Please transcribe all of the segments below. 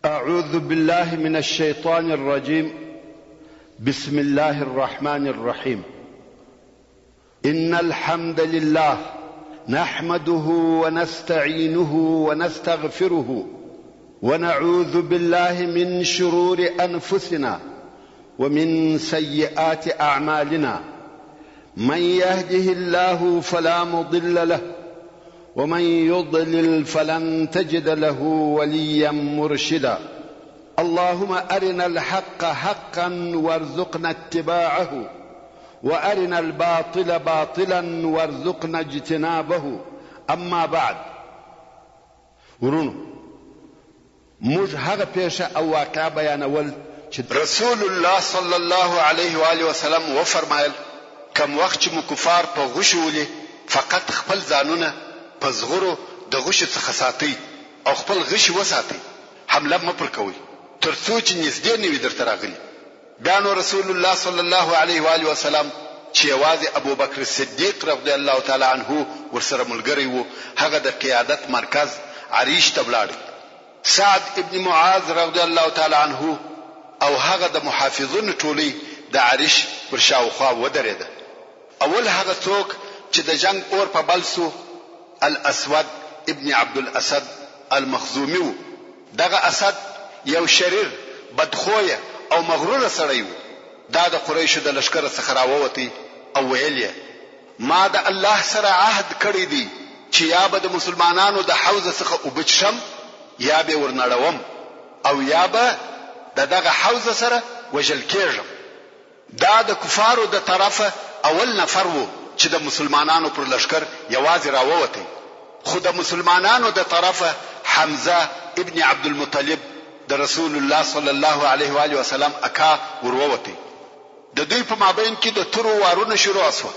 أعوذ بالله من الشيطان الرجيم. بسم الله الرحمن الرحيم. إن الحمد لله نحمده ونستعينه ونستغفره ونعوذ بالله من شرور أنفسنا ومن سيئات أعمالنا. من يهده الله فلا مضل له ومن يضلل فلن تجد له وليا مرشدا. اللهم أرنا الحق حقا وارزقنا اتباعه وأرنا الباطل باطلا وارزقنا اجتنابه. أما بعد، ورونو موږ هغه پیښه او واقعه بیانول چې رسول الله صلی الله علیه و آله وسلم و فرمایل کوم وخت چې مو کفار په غوښو ولي فقط خپل ځانونه په زغرو د غوښې څخه ساتي او خپل غش وساتي، حمله مه پر کوئ تر څو چې نږدې نه وي درته راغلي. بیا نو رسول الله صلی الله علیه و آله وسلم چې یوازې ابو بکر صدیق رضی الله تعالی عنه ورسره ملګری وو، هغه د قیادت مرکز عریش ته ولاړ. سعد ابن معاذ رضی الله تعالی عنه او هغه د محافظونو ټولي د عریش پر شاوخوا ودرېده. اول هغه څوک چې د جنگ اور په بل سو الاسود ابن عبد الاسد المخزومي و. دغه اسد یو شریر بدخویه او مغرور سړی و. دا د قریشو د لشکره څخه راووتی او ویل یې ما د الله سره عهد کړی دی چې یا به د مسلمانانو د حوزه څخه وبچشم یا به ورنړوم او یا به دغه حوزه سره وجل کېږم. دا د کفارو د طرفه اول نفر وو چې د مسلمانانو پر لشکر یوازې راووتی، خو د مسلمانانو د طرفه حمزه ابن عبد المطلب د رسول الله صلی الله علیه و آله وسلم اکا ورووتی. د دوی په مابین کې د تورو وارونه شروع شو.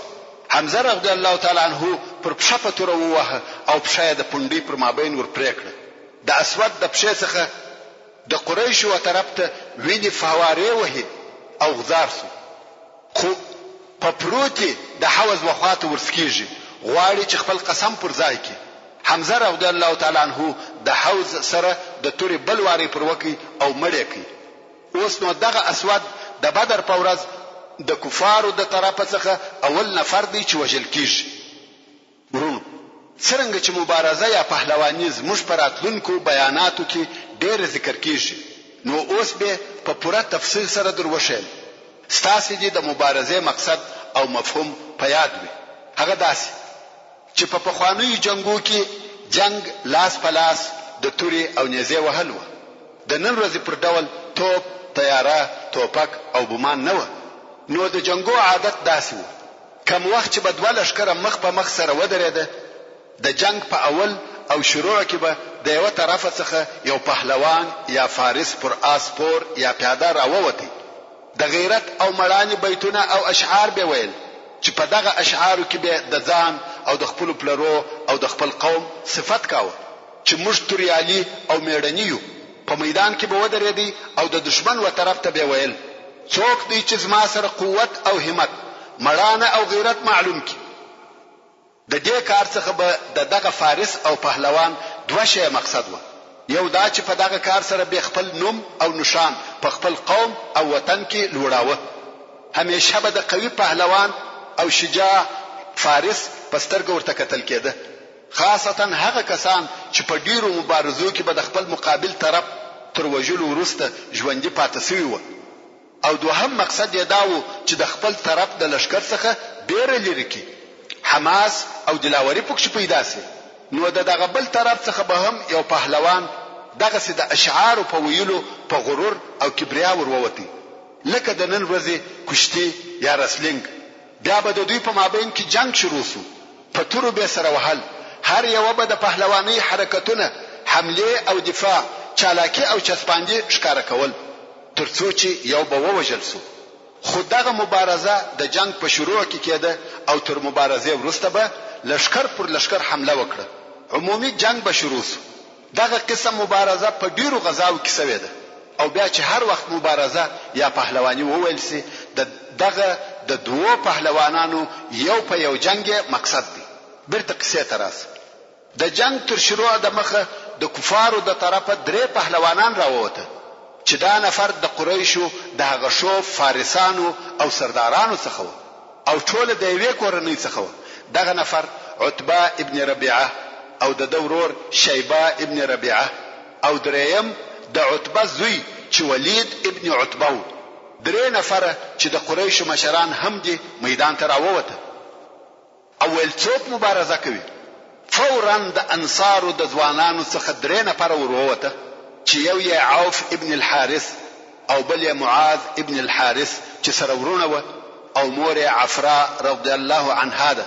حمزه رضی الله تعالی عنه پر پښه په تور ووهه او پښه د پونډۍ پر مابین ور پرې کړه. د اسود د پښې څخه د قریشو طرف ته ویني فوارې وهي او غزار سو، خو په پروتي د حوض وخواته ورسکیږي، غواړي چې خپل قسم پر ځای کړي. حمزه رضی الله تعالی عنه د حوض سره د توري بلواري پر وکی او مړی کړي. اوس نو دغه اسود د بدر په ورځ د کفارو د طرفه څخه اول نفر دی چې وژل کیږي. ورونو څنګه چې مبارزه یا پهلواني زموږ پر راتلونکو بیاناتو کې ډېر ذکر کیږي، نو اوس به په پوره تفصیل سره دروښیم. ستاسو دې د مبارزې مقصد او مفهوم په یاد وي. هغه داسې چې په پخوانیو جنگو کې جنگ لاس په لاس د توري او نیزه وهل و. د نن ورځې پر ډول توپ، طیاره، توپک او بمان نه و. نو د جنگو عادت داسې و کوم وخت چې بدوه لشکره مخ په مخ سره ودرېده، د جنگ په اول او شروع کې به د یو طرفه څخه یو پهلوان یا فارس پر آس پور یا پیاده راووتی. د غیرت او مړانې بیتونه او اشعار به ویل چې په دغه اشعارو کې به د ځان او د خپل پلرو او د خپل قوم صفت کاوه چې موږ توریالي او میړنیو. په میدان کې به ودرېدي او د دشمن و طرف ته به ویل څوک دی چې زما سره قوت او همت، مړانه او غیرت معلوم کی. د دې کار څخه به دغه فارس او پهلوان دوه شی مقصد و. یو دا چې په دغه کار سره به خپل نوم او نشان په خپل قوم او وطن کې لوړاوه. همیشه به د قوي پهلوان او شجاع فارس پسترګ ورته کتل کېده، خاصتا هغه کسان چې په ډیرو مبارزو کې به د خپل مقابل طرف تر وژلو وروسته ژوندۍ پاتې شوي و. او دوهم مقصد یې دا و چې د خپل طرف د لشکر څخه بیره لري کی حماس او دلاوري پکې پیدا سي. نو دغه بل طرف څخه به هم یو پهلوان دغه سي د اشعار په ویلو په غرور او کبریا ورووتی، لکه د نن ورځې کشتي یا رسلینګ. بیا به د دوی په مابین کې جنگ شروع شو، په تورو به سره وهل. هر یو به د پهلواني حرکتونه، حمله او دفاع، چالاکی او چسپاندې ښکارا کول تر څو چې یو به ووجل شو. خو دغه مبارزه د جنگ په شروع کې کېده او تر مبارزې وروسته به لشکر پر لشکر حمله وکړه. عمومي جنگ به شروع شو. دغه قسم مبارزه په ډیرو غزاو کې شوې ده او بیا چې هر وخت مبارزه یا پهلواني وویل سي دغه د دوه پهلوانانو یو په یو جنگ مقصد دی. برته قصه تراس د جنگ تر شروع د مخه د کفارو د طرفه 3 پهلوانان راووته چې دا نفر د قریشو د هغه شوف فارسانو او سردارانو څخه او ټول د یوې کورنۍ څخه. دغه نفر عتبه ابن ربيعه او د دورور شیبه ابن ربيعه او دریم د عتبه زوی چې ولید ابن عتبه. 3 نفره چې د قریشو مشران هم دي میدان ته راووته. اول څوک مبارزه کوي؟ فورا د انصارو د ځوانانو څخه 3 نفره وروته چې یو یې عوف ابن الحارث او بل یې معاذ ابن الحارث چې سره ورونه و او مور یې عفراء رضی الله عنها ده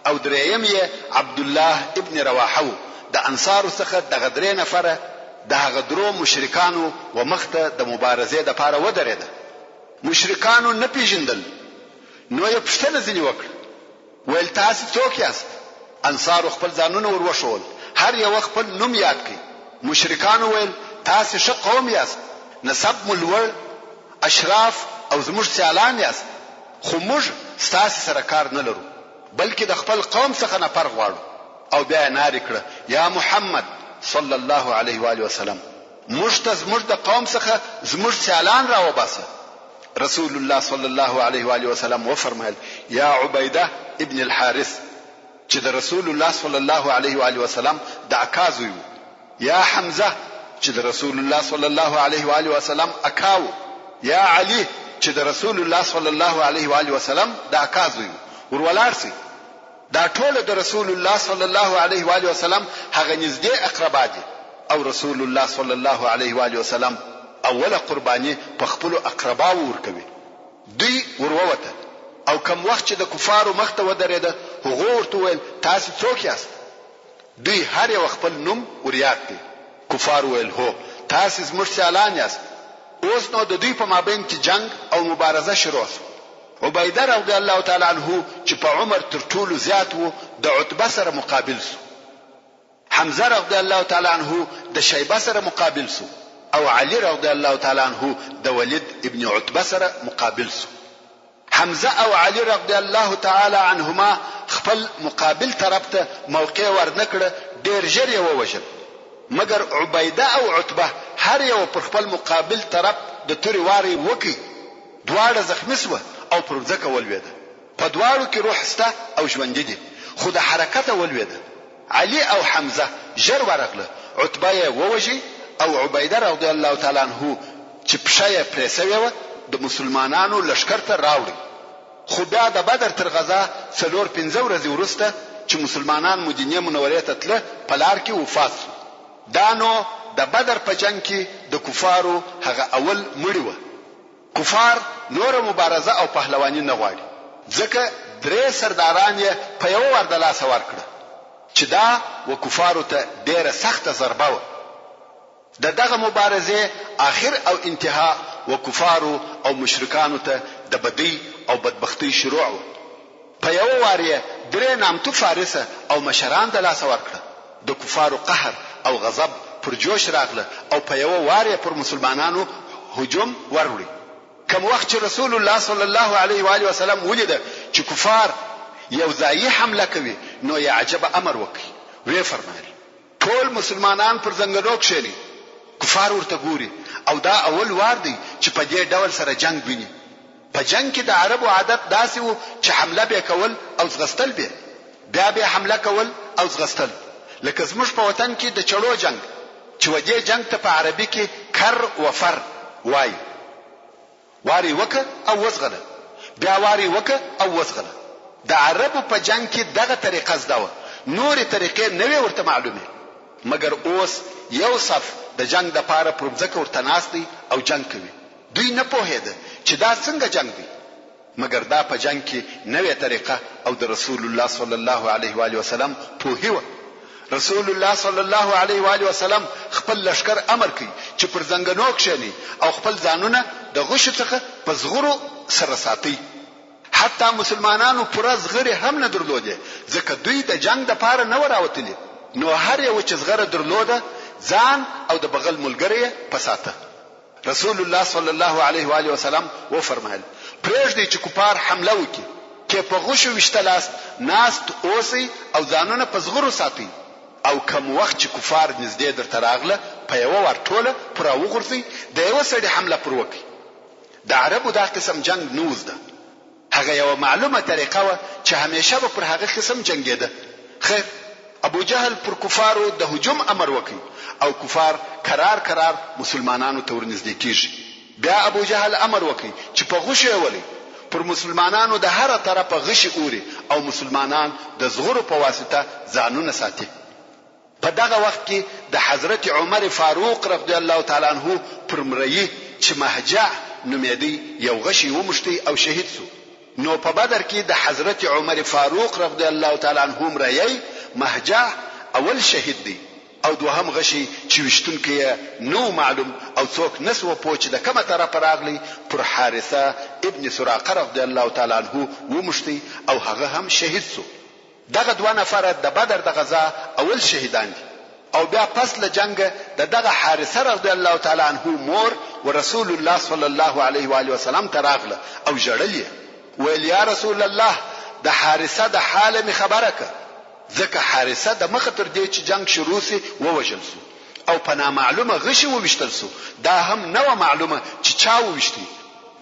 او دریم یې عبد الله ابن رواحه. د انصارو څخه دغه 3 نفره د هغه درو مشرکانو و مخته د مبارزې د پاره ودرېده. مشرکانو نه پیژندل نو یې پښتنه ځنی وکړه ویل تاسو څوک یاست؟ انصار خپل ځانونه وروښول هر یو خپل نوم یاد کړي. مشرکانو ویل تاسو ښه قوم یاست نسب ملور اشراف او زموږ سیالان یاست خو موږ ستاسو سره کار نه لرو بلکې د خپل قوم څخه نفر غواړو. او بیا ناری کړه یا محمد صلی الله علیه و آله وسلم موږ ته زموږ د قوم څخه زموږ سیالان راوباسه. رسول الله صلی الله علیه و آله وسلم وفرمایل یا عبیده ابن الحارث چې د رسول الله صلی الله علیه و آله وسلم د اکا زوی، یا حمزه چې د رسول الله صلی الله علیه و آله وسلم اکاو، یا علی چې د رسول الله صلی الله علیه و آله وسلم د اکا زوی. ورولارسي دا ټول د رسول الله صلی الله علیه و آله وسلم هغه نږدې اقربا دي او رسول الله صلی الله علیه و آله وسلم اوله قربانی په خپل اقربا ورکوي. دوی وروته او کوم وخت چې د کفارو مخته ودرېده هغه ورته ویل تاسو څوک یاست؟ دوی هر یو خپل نوم وریاد کړ. کفار ویل هو تاسو زموږ سیالان یاست. اوس نو د دوی په مابین کې جنگ او مبارزه شروع شوه. عبیده رضی الله تعالی عنه چې په عمر تر ټولو زیات وو د عتبه سره مقابل شو. حمزه رضی الله تعالی عنه د شیبه سره مقابل شو او علی رضی الله تعالی عنه د ولید ابن عتبه سره مقابل شو. حمزه او علی رضی الله تعالی عنهما خپل مقابل طرف ته موقع ورنکړه ډیر ژر یې ووژل. مګر عبیده او عتبه هر یو پر خپل مقابل طرف د توري واري وکي. دواړه زخمی شو او پر ځکه ولويده. په دواړو کې روح سته او ژوند دي خو د حرکت ولويده. علی او حمزه ژر ورغله. عتبه یې ووژي او عبیده رضی الله تعالی عنه چې پښه پرېسوي و د مسلمانانو لشکره ته راوړي. خو بیا د بدر تر غزا 4-5 ورځې وروسته چې مسلمانان مدینه منورې ته تله په لار کې وفات شو. دا نو د بدر په جنگ کې د کفارو هغه اول مړی و. کفار نور مبارزه او پهلوانی نه غواړي ځکه 3 سرداران یې په یو ور د لاس ورکړه چې دا و کفارو ته ډیره سخته ضربه و. دغه مبارزه اخر او انتها و کفارو او مشرکانو ته د بدی او بدبختی شروع و. په یو واره 3 نامتو فارسه او مشران د لاس ورکړه. د کفارو قهر او غضب پر جوش راغله او په یو واره پر مسلمانانو هجوم وروړي. کوم وخت چې رسول الله صلی الله علیه و آله وسلم ولید چې کفار یو ځای حمله کوي نو یې عجب امر وکړي. وی فرمایي ټول مسلمانان پر زنګلو کښېني. کفار ورته ګوري او دا اول وار دی چې په دې ډول سره جنگ ویني. په جنگ کې د عربو عادت داسې وو چې حمله به کول او زغستل به بیا به حمله کول او زغستل. لکه زموږ په وطن کې د چړو جنگ چې ودې جنگ ته په عربي کې کر و فر وای. واری وک او وزغله بیا واری وک او وزغله. د عربو په جنگ کې دغه طریقه زده و. نور طریقې نه وي ورته معلومه. مګر اوس یو صف د جنگ د پاره پر ځکه ورته ناشتي او جنگ کوي. دوی نه پوهېده چې دا څنګه جنگ دی. مګر دا په جنگ کې نوې طریقه او د رسول الله صلی الله علیه و آله وسلم پوهی و. رسول الله صلی الله علیه و آله وسلم خپل لشکر امر کوي چې پر زنګنو کښېني او خپل ځانونه د غش څخه په زغرو سره ساتي. حتی مسلمانانو پر زغری هم نه درلوده ځکه دوی د جنگ د پاره نه وراوتلي. نو هر یو چې زغره درلوده ځان او د بغل ملګری په ساته. رسول الله صلی الله علیه و آله وسلم و فرمایل پرېږدئ چې کفار حمله وکړي کې په غشو وشتلاست ناست اوسئ او ځانونه په زغرو ساتئ او کوم وخت چې کفار نږدې درته راغله په یوه ور ټوله پر راوغورځئ د یوه سړي حمله پر وکړئ. د عربو دا قسم جنگ نه وزده، هغه یوه معلومه طریقه وه چې همیشه به پر هغه قسم جنګېده. خیر ابو جهل پر کفارو د هجوم امر وکړي او کفار کرار مسلمانانو ته ورنږدې کیږي. بیا ابو جهل امر وکړي چې په غوښه ولي پر مسلمانانو د هر طرفه غشي اوري او مسلمانان د زغرو په واسطه ځانونه ساتي. په دغه وخت کې د حضرت عمر فاروق رضی الله تعالی عنہ پر مریی چې مهجع نومېدی یو غشي ومشتي او شهید شو. نو په بدر کې د حضرت عمر فاروق رضی الله تعالی عنہ مریی مهجع اول شهید دی او دوهم غشي چې وشتونکي نو معلوم او څوک نسو پوهچ د کومه طرف راغلی پر حارثه ابن سراقه رضی الله تعالی عنہ ومشتي او هغه هم شهید شو. دغه دوه نفر د بدر د غزا اول شهیدان دي. او بیا پس له جنگ دغه حارثه رضی الله تعالی عنہ مور ورسول الله صلی الله علیه و آله وسلم تراغله او جړلې ویل یا رسول الله د حارثه د حاله می خبره که، ځکه حارثه د مخ تر دې چې جنگ شروع سي ووجل سو او په نامعلومه غشي ووشتل سو. دا هم نو معلومه چې چا ووشتي.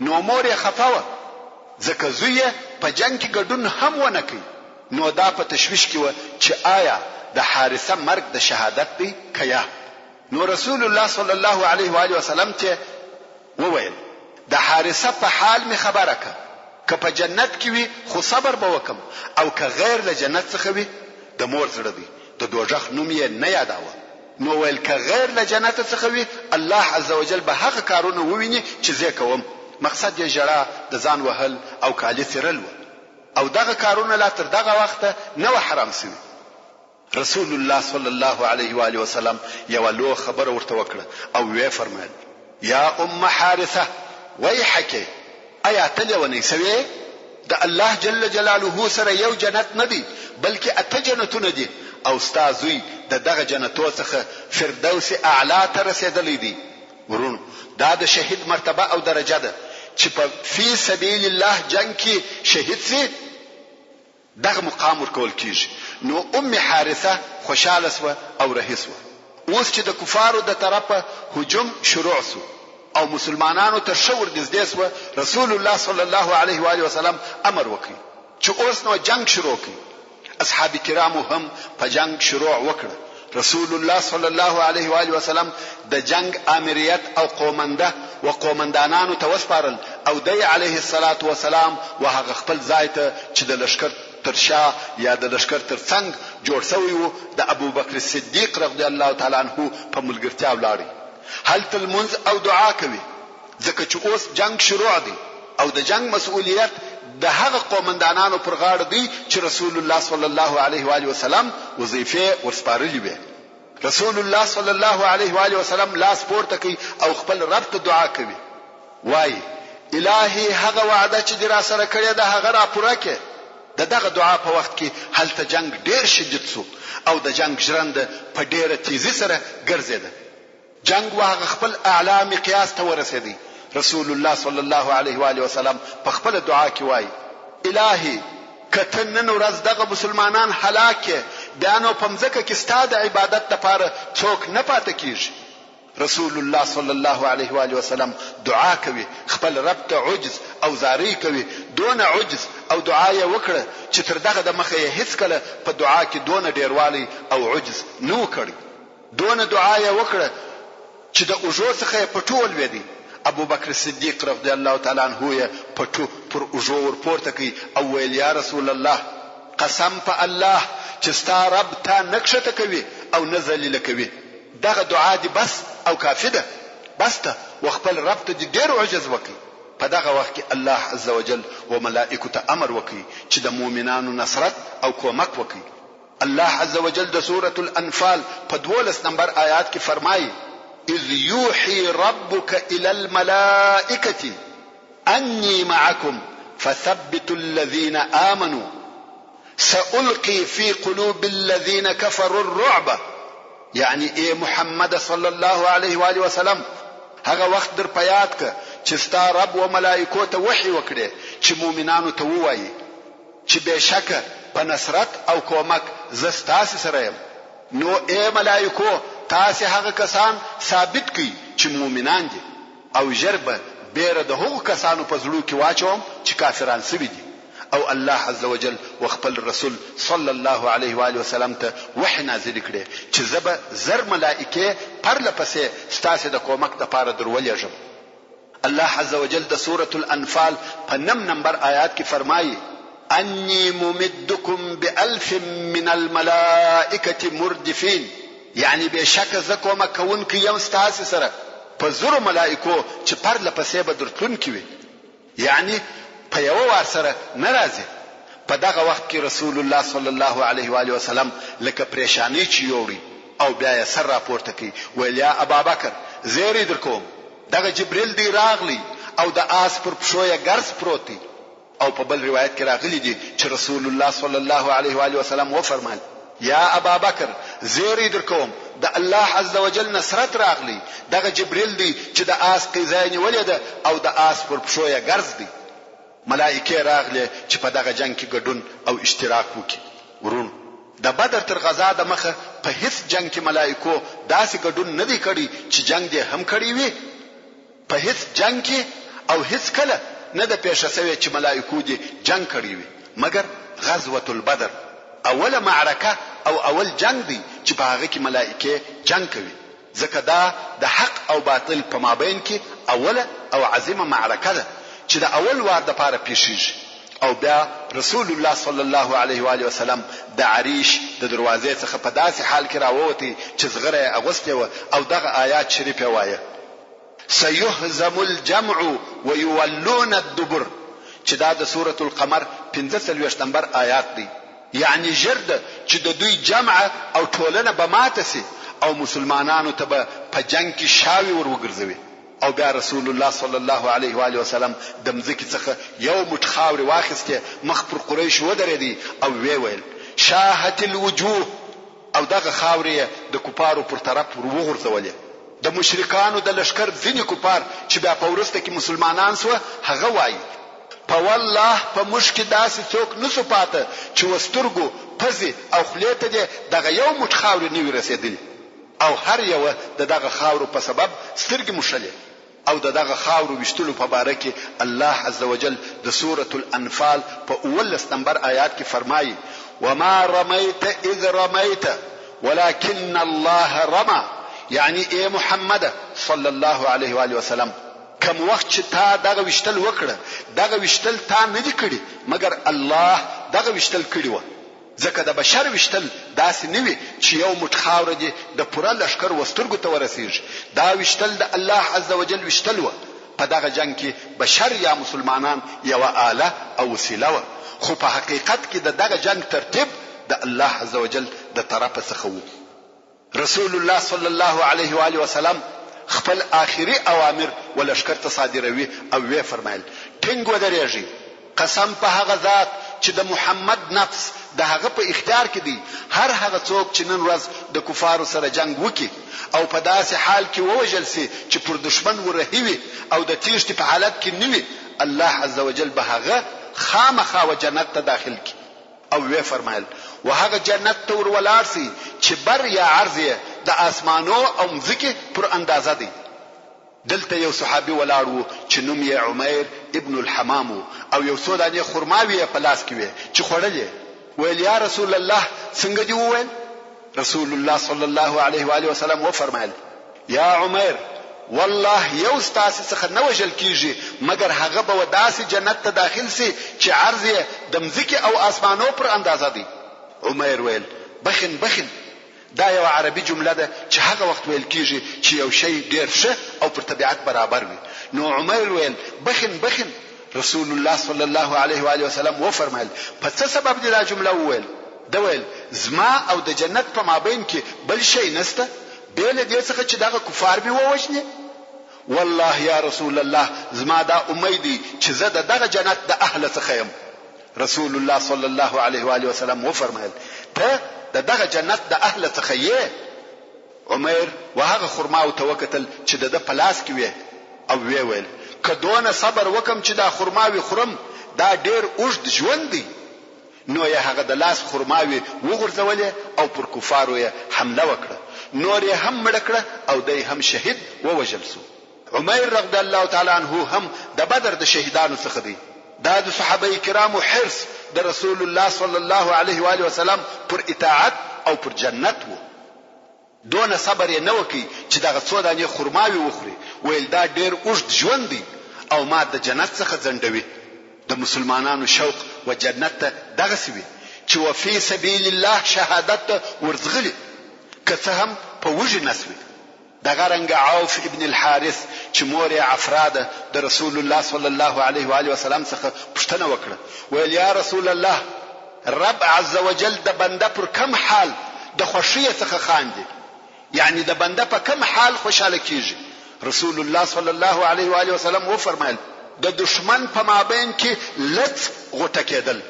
نو مور یې خفاوه ځکه زوی په جنگ کې ګډون هم ونه کوي. نو دا په تشویش کې و چې آیا د حارثه مرګ د شهادت دی کیا. نو رسول الله صلی الله علیه و آله وسلم ته وویل د حارثه په حال می خبره که، که په جنت کې وي خو صبر به وکم او که غیر له جنت څخه وي د مور زړه دی د دوزخ نوم یې نه یاداوه. نو ویل که غیر له جنت څخه وي الله عزوجل به هغه کارونه وویني چې زه کوم. مقصد یې جړه د ځان وهل او کالی څیرل و او دغه کارونه لا تر دغه وخت نه و حرام شوي. رسول الله صلی الله علیه و آله وسلم یو لو خبر ورته وکړه او وی فرمایل یا ام حارثه ویحک ایا تل ونی سوي د الله جل جلاله سره یو جنت نه دی بلکې اته جنتونه دي او استادوی دغه جنتو څخه فردوس اعلی ته رسیدلی دي. ورونو دا د شهید مرتبه او درجه ده چې په فی سبیل الله جنگ کې شهید سي دغه مقام ورکول کیږي. نو ام حارثه خوشاله سو او رهي سو. اوس چې د کفارو د طرفه هجوم شروع سو او مسلمانانو ته شور نږدې سو، رسول الله صلی الله علیه و آله وسلم امر وکړي چې اوس نو جنگ شروع کړي. اصحاب کرامو هم په جنگ شروع وکړه. رسول الله صلی الله علیه و آله وسلم د جنگ امریت او قومندانانو ته وسپارل او دی علیه الصلاة والسلام وهغه خپل ځای ته چې د لشکر تر شا یا د لشکر تر څنګ جوړ شوی وو د ابو بکر صدیق رضی الله تعالی عنہ په ملګرتیا ولاړی. هلته المنز او دعا کوي ځکه چې اوس جنگ شروع دی او د جنگ مسؤلیت د هغه قومندانانو پر غاړه دی چې رسول الله صلی الله علیه و آله وسلم وظیفه ورسپارلې وي. رسول الله صلی الله علیه و آله وسلم لاس پورته کوي او خپل رب ته دعا کوي. وای الهي هغه وعده چې در سره کړی ده هغه را پوره کړه. دغه دعا په وخت کې هلته جنگ ډیر شدید شو او د جنگ ژرنده په ډیره تیزی سره ګرځیده. جنگ واغه خپل اعلی مقیاس ته ورسېدی. رسول الله صلی الله علیه و آله وسلم په خپل دعا کې وای الهي کتنن ورځ دغه مسلمانان هلاکه بیانو پمزکه کې ستاد عبادت لپاره څوک نه پاتې کیږي. رسول الله صلی الله علیه و آله وسلم دعا کوي، خپل رب ته عجز او زاری کوي. دون عجز او دعا یې وکړه چې تر دغه د مخه یې هیڅ کله په دعا کې دون ډیروالی او عجز نو کړی. دون دعا یې وکړه چې د اوجو څخه په ټول ودی. ابو بکر صدیق رضی الله تعالی عنہ پټو پر اوجو ور پورته کوي او ویل یا رسول الله قسم په الله چې ستا رب تا نکشته کوي او نزل کوي. دغه دعا دی بس او کافی ده بس ته وخپل رب ته ډیر عجز وکي. په دغه وخت کې الله عزوجل و ملائکه ته امر وکي چې د مؤمنانو نصرت او کومک وکي. الله عزوجل د سوره الانفال په 12 نمبر آیات کې فرمایي اذ يوحي ربك الى الملائكه اني معكم فثبتوا الذين امنوا سألقي في قلوب الذين كفروا الرعب. یعنی اے محمد صلی الله علیه و آله وسلم هغه وخت در پیاد ک چې ستا رب و ملائکو ته وحی وکړي چې مؤمنانو ته وایي چې بشکه په نصرت او کومک زستاس سره يم. نو اے ملائکو تاسو هغه کسان ثابت کړئ چې مؤمنان دي او جربه بیره د هغو کسانو په زړه کې واچوم چې کافران سوي دي او الله عز وجل وخپل رسول صلی الله علیه و آله وسلم ته وحی نازل کړي چې زبه زر ملائکه پرله پسې ستاسو د کومک لپاره درولېږم. الله عز وجل د سورة الانفال په 9 نمبر آیات کې فرمایي انی ممدکم بألف من الملائکه مردفین، یعنی بشک زکو مکون کې یم ستاسو سره په زرو ملائکو چې پرله پسې به درتلون کې وي، یعنی په یو وار سره ناراضي. په دغه وخت کې رسول الله صلی الله علیه و آله وسلم لکه پریشانی چې یوړي او بیا یې سر راپورته کوي ویل یا ابابکر زیری درکوم دغه جبرئیل دی راغلی او د آس پر پښو یې ګرځ پروت دی. او په بل روایت کې راغلی دی چې رسول الله صلی الله علیه و آله وسلم و فرمایل یا ابابکر زیری درکوم د الله عز وجل نصرت راغلی، دغه جبرئیل دی چې د آس قیزه نیولې ده او د آس پر پښو یې ګرځ دی. ملائکه راغله چې په دغه جنگ کې ګډون او اشتراک وکړي. ورون د بدر تر غزا د مخه په هیڅ جنگ کې ملائکو داسې ګډون نه دی کړی چې جنگ دې هم کړی وي. په هیڅ جنگ کې او هیڅ کله نه د پیښه شوی چې ملائکو دې جنگ کړی وي مګر غزوه البدر اوله معرکه او اول جنگ دی چې په هغه کې ملائکه جنگ کوي، ځکه دا د حق او باطل په مابین کې اوله او عظیمه معرکه ده چې د اول وار د پاره پیښیږي. او بیا رسول الله صلی الله علیه و آله وسلم د عریش د دروازې څخه په داسې حال کې راووتی چې زغره اغوستې و او دغه آیات شریفه وایي سيهزم الجمع ويولون الدبر، چې دا د سورة القمر 45 نمبر آیات دی. یعنی جرد چې د دوی جمع او ټولنه به ماته سي او مسلمانانو ته به په جنگ کې شاوي ور وګرځوي. او بیا رسول الله صلی الله علیه و آله وسلم د مځکې څخه یو مټ خاورې واخیسته مخ پر قریش ودرېدی او وی ویل شاهت الوجوه، او دغه خاورې د کوپارو پر طرف ورغورځولې. د مشرکانو د لشکر ځینې کوپار چې بیا په ورسته کې مسلمانان سو هغه وایي په والله په مشکې داسې څوک نسو پاته چې وسترګو پزي او خلیته دې دغه یو مټ خاورې نه ورسېدلی او هر یو دغه خاورو په سبب سترګې مشلې. او دغه خاورو وشتلو په باره کې الله عز وجل د سورة الانفال په 19 نمبر آیات کې فرمایي وما رميت اذ رميت ولكن الله رمى، یعنی اے محمد صلی الله علیه و آله وسلم کوم وخت چې تا دغه وشتل وکړه دغه وشتل تا نه دی کړی مګر الله دغه وشتل کړی و. ځکه د بشر وشتل داسې نه وي چې یو مټ خاوره دي د پوره لشکر وسترګو ته ورسیږي، دا وشتل د الله عز وجل وشتل و. په دغه جنگ کې بشر یا مسلمانان یو آله او وسیله و، خو په حقیقت کې دغه جنگ ترتیب د الله عز وجل د طرفه څخه و. رسول الله صلی الله علیه و آله وسلم خپل آخري اوامر ولشکر ته صادروي او وی فرمایل ټینګ ودرېږي قسم په هغه ذات چې د محمد نفس د هغه په اختیار کې دی، هر هغه څوک چې نن ورځ د کفارو سره جنگ وکي او په داسې حال کې ووجل سي چې پر دشمن ورهوي او د تیښتې په حالت کې نیوي، الله عز وجل به هغه خامخا و جنت ته داخل کی. او وی فرمایل وهغه جنت ته ورولار سي چې بر یا عرض د اسمانو او مځکه پر اندازه دی. دلته یو صحابي ولاړ وو چې نوم یې عمیر ابن الحمام او یو سوداني خرماوي په لاس کې وي چې خړلې ویل یا رسول الله څنګه دی وویل؟ رسول الله صلی الله علیه و آله وسلم و فرمایل یا عمیر والله یو ستاسو څخه نه وجل کیږي مګر هغه به وداسې جنت ته داخل سي چې عرض یې د مځکه او اسمانو پر اندازه دی. عمیر ویل بخن بخن، دا یو عربي جمله ده چې هغه وخت ویل کیږي چې یو شی ډیر ښه او پر طبيعت برابر وي. نو عمیر ویل بخن بخن. رسول الله صلی الله علیه و آله وسلم و فرمایل په څه سبب دې دا جمله وویل؟ دا ویل زما او د جنت په مابین کې بل شی نسته بیل دې څخه چې دغه کفار به ووجني. والله یا رسول الله زما دا امیدي چې زه دغه جنت د اهل څخه يم. رسول الله صلی الله علیه و آله وسلم و فرمایل ته دغه جنت د اهل څخه یې. عمر وهغه خرما او توکتل چې د پلاس کې وي او ویل کدوونه صبر وکم چې دا خرماوي خرم دا ډیر اوږد ژوند دی، نو یې هغه د لاس خرماوي وغورځولې او پر کفارو یې حمله وکړه، نور یې هم مړ کړه او دی هم شهید ووژل سو. عمیر رضی الله تعالی عنه هم د بدر د شهیدانو څخه دی. دا د صحابه کرامو حرص د رسول الله صلی الله علیه و آله وسلم پر اطاعت او پر جنت وو. دونه صبر یې نه وکي چې دغه څو دانې خرماوي وخوري، ویل دا ډیر اوږد ژوند دی او ما د جنت څخه ځنډوي. د مسلمانانو شوق و جنت ته دغسې وي چې وفي سبیل الله شهادت ورځغلي که څه هم په وږي نس وي. دغه رنګ عوف ابن الحارث چې مور یې عفرا ده د رسول الله صلی الله علیه و آله وسلم څخه پوښتنه وکړه، ویل یا رسول الله، رب عز وجل د بنده پر کم حال د خوښۍ څخه خاندي، یعنی د بنده په کم حال خوشاله کیږي؟ رسول الله صلی الله علیه و آله وسلم وفرمایل د دشمن په مابین کې لڅ غوټه کېدل.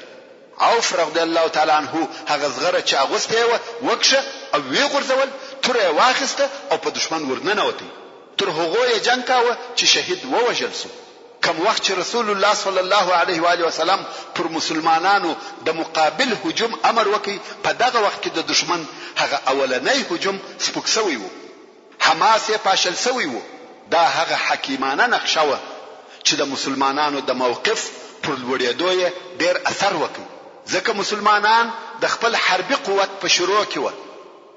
عوف رضی الله تعالی عنه هغه زغره چې اغوسته و وکشه او وی غورځول، تر یې واخیسته او په دشمن ورننوتی، تر هغه یې جنگ کاوه چې شهید ووژل سو. کم وخت چې رسول الله صلی الله علیه و آله وسلم پر مسلمانانو د مقابل هجوم امر وکي، په دغه وخت کې د دشمن هغه اولنی هجوم سپک سوی وو، حماس یې پاشل سوی وو. دا هغه حکیمانه نقشه وه چې د مسلمانانو د موقف پر لوړېدو یې ډېر اثر وکړ، ځکه مسلمانان د خپل حربي قوت په شروع کې وه،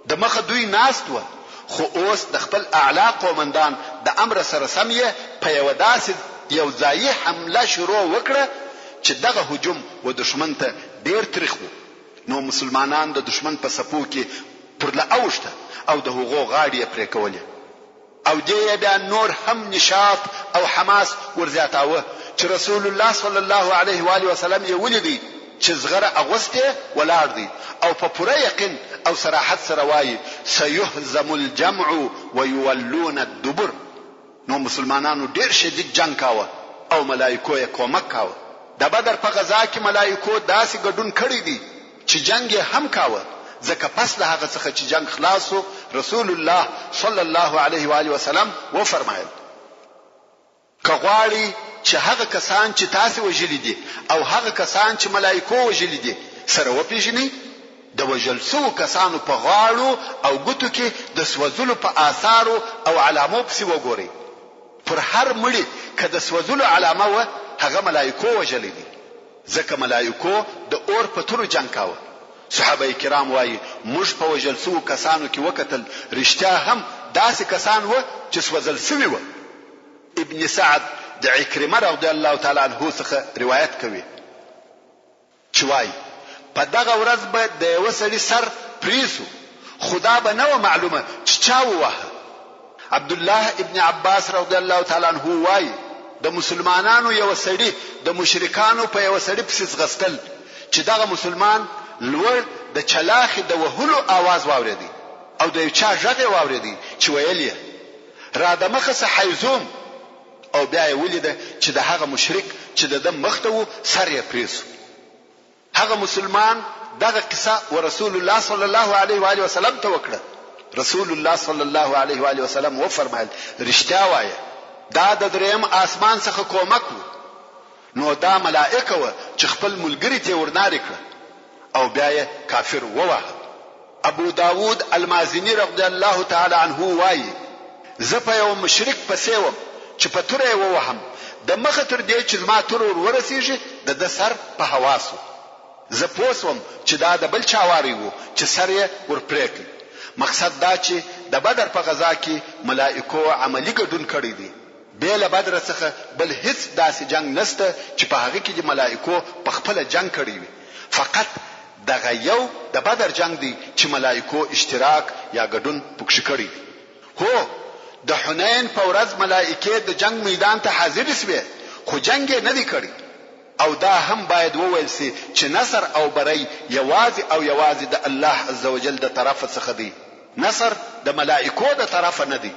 د مخه دوی ناست وه، خو اوس د خپل اعلی قومندان د امر سره سم یې په یوه داسې یو ځایي حمله شروع وکړه چې دغه هجوم و دشمن ته ډېر تریخ و. نو مسلمانان د دشمن په صفو کې پرله اوښته او د هغو غاړې یې پرې کولې، او دې بیا نور هم نشاط او حماس ورزیاتاوه چې رسول الله صلی الله علیه و آله وسلم یې ولیدی چې زغره اغوسته ولاړ دی او په پوره یقین او صراحت سره وایي سيهزم الجمع ويولون الدبر. نو مسلمانانو ډیر شدید جنگ کاوه او ملائکو یې کومک کاوه. د بدر په غزا کې ملائکو داسې ګډون کړی دی چې جنگ یې هم کاوه، ځکه پس له هغه څخه چې جنگ خلاصو رسول الله صلی الله علیه و آله وسلم وفرمایل که غواړي چې هغه کسان چې تاسو وژلي دي او هغه کسان چې ملائکو وژلي دي سره وپیژنئ، د وژل شوو کسانو په غاړو او ګوتو کې د سوځلو په آثارو او علامو پسې وګورئ. پر هر مړي که د سوځلو علامه وه هغه ملائکو وژلی دي، ځکه ملائکو د اور په تورو جنګ کاوه. صحابه کرام وایي موږ په وژل شوو کسانو کې وکتل رښتیا هم داسې کسان وه چې سوځل سوي وه. ابن سعد د عکرمه رضی الله تعالی عنه څخه روایت کوي چې وایي په دغه ورځ به د یوه سړي سر پریسو، خدا به نه معلومه چې چا ووهه. عبد الله ابن عباس رضی الله تعالی عنه وایي د مسلمانانو یو سړي د مشرکانو په یو سړي پسې ځغستل چې دغه مسلمان لوړ د چلاخي د وهلو आवाज واورېدی او د یو چا غږ واورېدی چې ویل یې را د مخه صحیزوم، او بیا یې ولید چې د هغه مشرک چې د مخ ته و سر یې پریسو. هغه مسلمان دغه قصه ورسول الله صلی الله علیه و آله وسلم ته وکړه. رسول الله صلی الله علیه و آله وسلم وفرمایل رښتیا وایه، دا د دریم آسمان څخه کومک و. نو دا ملائکه و چې خپل ملګری ته ورناري کړ او بیا یې کافر ووهه. ابو داود المازنی رضی الله تعالی عنه وایي زه په یو مشرک پسې وم چې په توره یې ووهم، د مخه تر دې چې زما تور ورسیږي د سر په حواسو. زه پوه سوم چې دا د بل چا واری و چې سر یې ورپرې کړ. مقصد دا چې د بدر په غزا کې ملائکو عملی ګډون کړی دی. بې له بدر څخه بل هیڅ داسې جنگ نشته چې په هغه کې د ملائکو په خپل جنگ کړی وي. فقط دغه یو د بدر جنگ دی چې ملائکو اشتراک یا ګډون پکښ کړی. هو د حنین په ورځ ملائکه د جنگ میدان ته حاضر شوه، خو جنگ نه دی کړی. او دا هم باید وویل سي چې نصر او بری یوازې او یوازې د الله عزوجل د طرفه څخه دی، نصر د ملائکو د طرفه نه دی.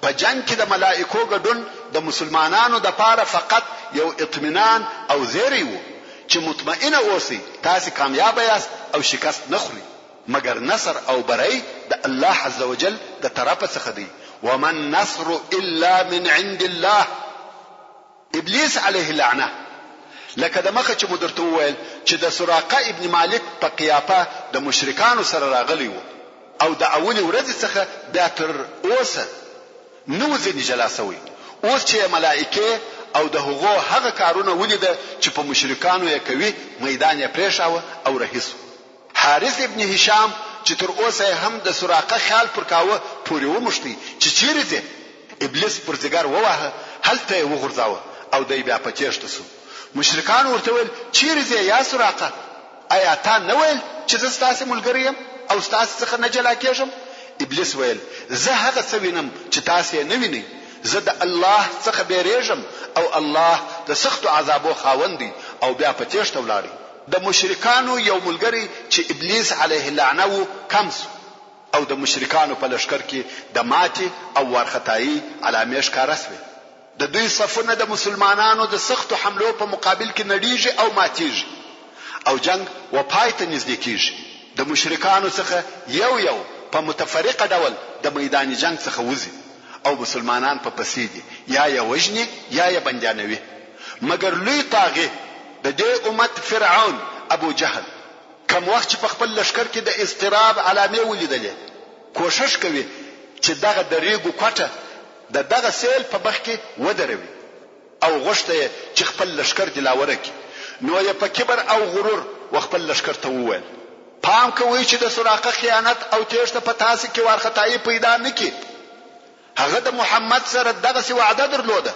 په جنگ کې د ملائکو ګډون د مسلمانانو د پاره فقط یو اطمینان او زیری وو چې مطمئنه اوسئ تاسو کامیاب یاست او شکست نه خورئ، مګر نصر او بری د الله عزوجل د طرفه څخه دی. ومن نصر الا من عند الله. ابلیس علیه اللعنه لکه د مخه چې مو درته وویل چې د سراقه ابن مالک په قیافه د مشرکانو سره راغلی و او د اولې ورځې څخه بیا تر اوسه نو ځینې جلا سوی. اوس چې ملائکه او د هغه کارونه ولیده چې په مشرکانو یې کوي میدان یې پریښاوه او رهیسو. حارث ابن هشام چې تر اوسه هم د سراقه خیال پر کاوه پورې ومشتي چې چیرې ځي. ابلیس پر ځګر ووهه هلته یې وغورځاوه او دی بیا په تېښته سو. مشرکان ورته ویل چیرې ځې یا سراقه؟ آیا تا نه ویل چې زه ستاسې ملګری یم او ستاسې څخه نه جلا کېږم؟ ابلیس ویل زه هغه څه وینم چې تاسې یې نه وینئ. زه د الله څخه بیریږم او الله د سختو عذابو خاوند دی. او بیا په تېښته ولاړی. د مشرکانو یو ملګری چې ابلیس علیه اللعنه و کم سو او د مشرکانو په لښکر کې د ماتې او وارخطایي علامې ښکاره سوې. د دوی صفونه د مسلمانانو د سختو حملو په مقابل کې نړیږي او ماتیږي او جنگ و پای ته نږدې کیږي. د مشرکانو څخه یو په متفرقه ډول د میدان جنگ څخه وځي او مسلمانان په پسې دي یا یې وژني یا یې بندیانوي. مګر لوی طاغي د دې امت فرعون ابو جهل کوم وخت چې په خپل لشکر کې د اضطراب علامې ولیدلې کوشش کوي چې دغه د ریګو کوټه دغه سیل په مخ کې ودروي او غوښته چې خپل لشکر دلاوره کړي. نو یې په کبر او غرور خپل لشکر ته وویل پام کوئ چې د سراقه خیانت او تېښته په تاسو کې وارخطایي پیدا نه کړي. هغه د محمد سره دغه وعده درلوده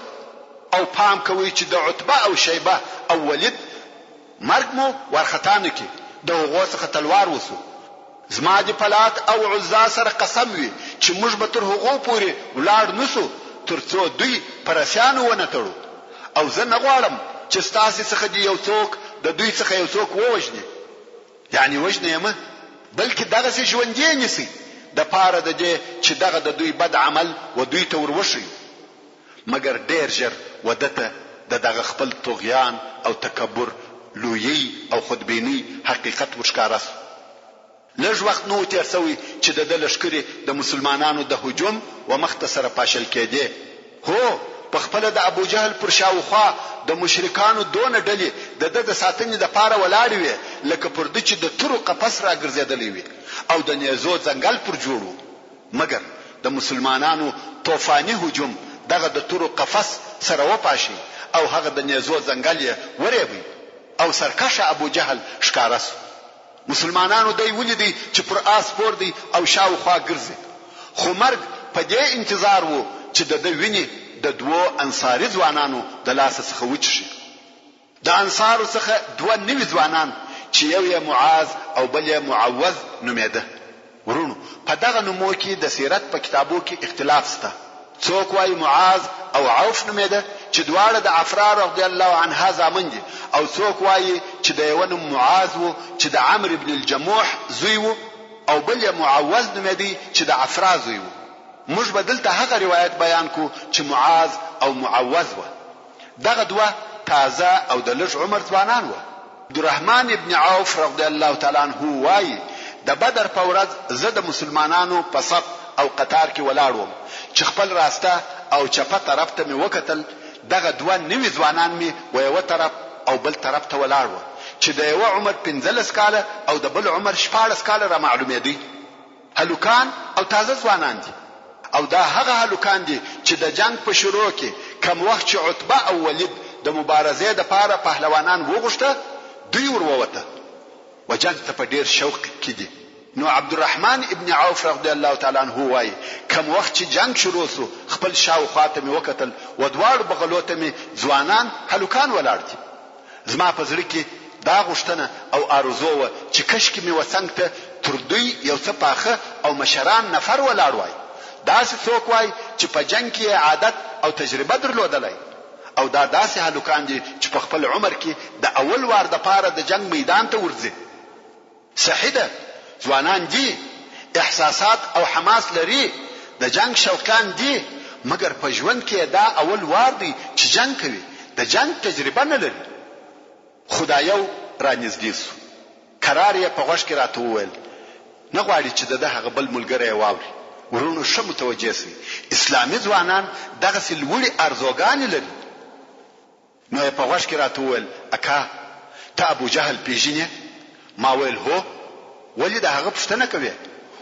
او پام کوئ چې د عتبه او شیبه او ولید مرګ مو وارخطا نه کړي. د هغو څخه تلوار وسو. زما د پلات او عزا سره قسم وي چې موږ به تر هغو پورې ولاړ نسو تر څو دوی پرسیانو ونه تړو. او زه نه غواړم چې ستاسې څخه دی یو څوک د دوی څخه یو څوک ووژني، یعنی وژنه یې مه بلکې دغسې ژوندی نیسئ د پاره د دې چې دغه د دوی بد عمل و دوی ته وروښیي. مګر ډېر ژر ودته د دغه خپل طغیان او تکبر لویی او خودبینی حقیقت ورښکاره سو. لږ وخت نو تیر سوی چې د لښکرې د مسلمانانو د هجوم و مختصره پاشل کېدې. هو په خپل د ابو جهل پر شاوخوا د مشرکانو دونه ډلې د ساتنې د پاره ولاړې وې لکه پر د چې د تورو قفس راګرځېدلې وي او د نیزو ځنګل پر جوړو. مګر د مسلمانانو طوفاني هجوم دغه د تورو قفس سره وپاشي او هغه د نیزو ځنګل یې ورېبي او سرکشه ابو جهل ښکاره سو. مسلمانانو دی ولیدي چې پر آس سپور دی او شاوخوا ګرځي. خو مرګ په دې انتظار وو چې د وینې د دوو انصاري ځوانانو د لاس څخه وچشي. د انصارو څخه دوه نوي ځوانان چې یو یې معاذ او بل یې معوذ نومېده. ورونو په دغه نومو کې د سیرت په کتابو کې اختلاف شته. څوک وایي معاذ او عوف نومېده چې دواړه د عفرا رضی الله عنها زامن دي او څوک وایي چې د یو نوم معاذ وو چې د عمرو بن الجموح زوی وو او بل یې معوذ نومېدی چې د عفرا زوی وو. موږ به دلته هغه روایت بیان کو چې معاذ او معوذ وو. دغه دوه تازه او د لږ عمر ځوانان وو. عبدالرحمن ابن عوف رضی الله تعالی عنه وایي د بدر په ورځ زه د مسلمانانو په صف او قطار کې ولاړ وم چې خپل راسته او چپه طرف ته مې وکتل. دغه دوه نوي ځوانان مې و یوه طرف او بل طرف ته ولاړ وو چې د یو عمر 15 کاله او د بل عمر 14 کاله را معلومېدی. هلوکان او تازه ځوانان دي او دا هغه هلوکان دي چې د جنگ په شروع کې کم وخت چې عتبه او ولید د مبارزې د پاره پهلوانان وغوښته دوی وروته و جنگ ته په ډیر شوق کې دي. نو عبدالرحمن ابن عوف رضی الله تعالی عنه وایي کم وخت چې جنگ شروع سو خپل شاوخوا ته مې وکتل و دواړو بغلو ته مې ځوانان هلوکان ولاړ دي. زما په زړه کې دا غوښتنه او آرزو وه چې کشکې مې وڅنګ ته تر دوی یو څه پاخه او مشران نفر ولاړ وای. داسې څوک وای چې په جنگ کې عادت او تجربه درلودلای او دا داسې هلوکان دي چې په خپل عمر کې د اول وار د پاره د جنگ میدان ته ورځي. صحیح ده ځوانان دي، احساسات او حماس لري، د جنگ شوقان دي، مګر په ژوند کې دا اول وار دی چې جنگ کوي، د جنگ تجربه نه لري. خدایو را نږدې سو، قرار یې په غوږ کې راته وویل نه غواړي چې د هغه بل ملګری واوري. ورونو ښه متوجه سئ، اسلامي ځوانان دغسې لوړې ارزوګانې لري. نو یې په غوږ کې راته وویل اکا ته ابو جهل پیژنې؟ ما ویل هو. ولې د هغه پوښتنه کوې؟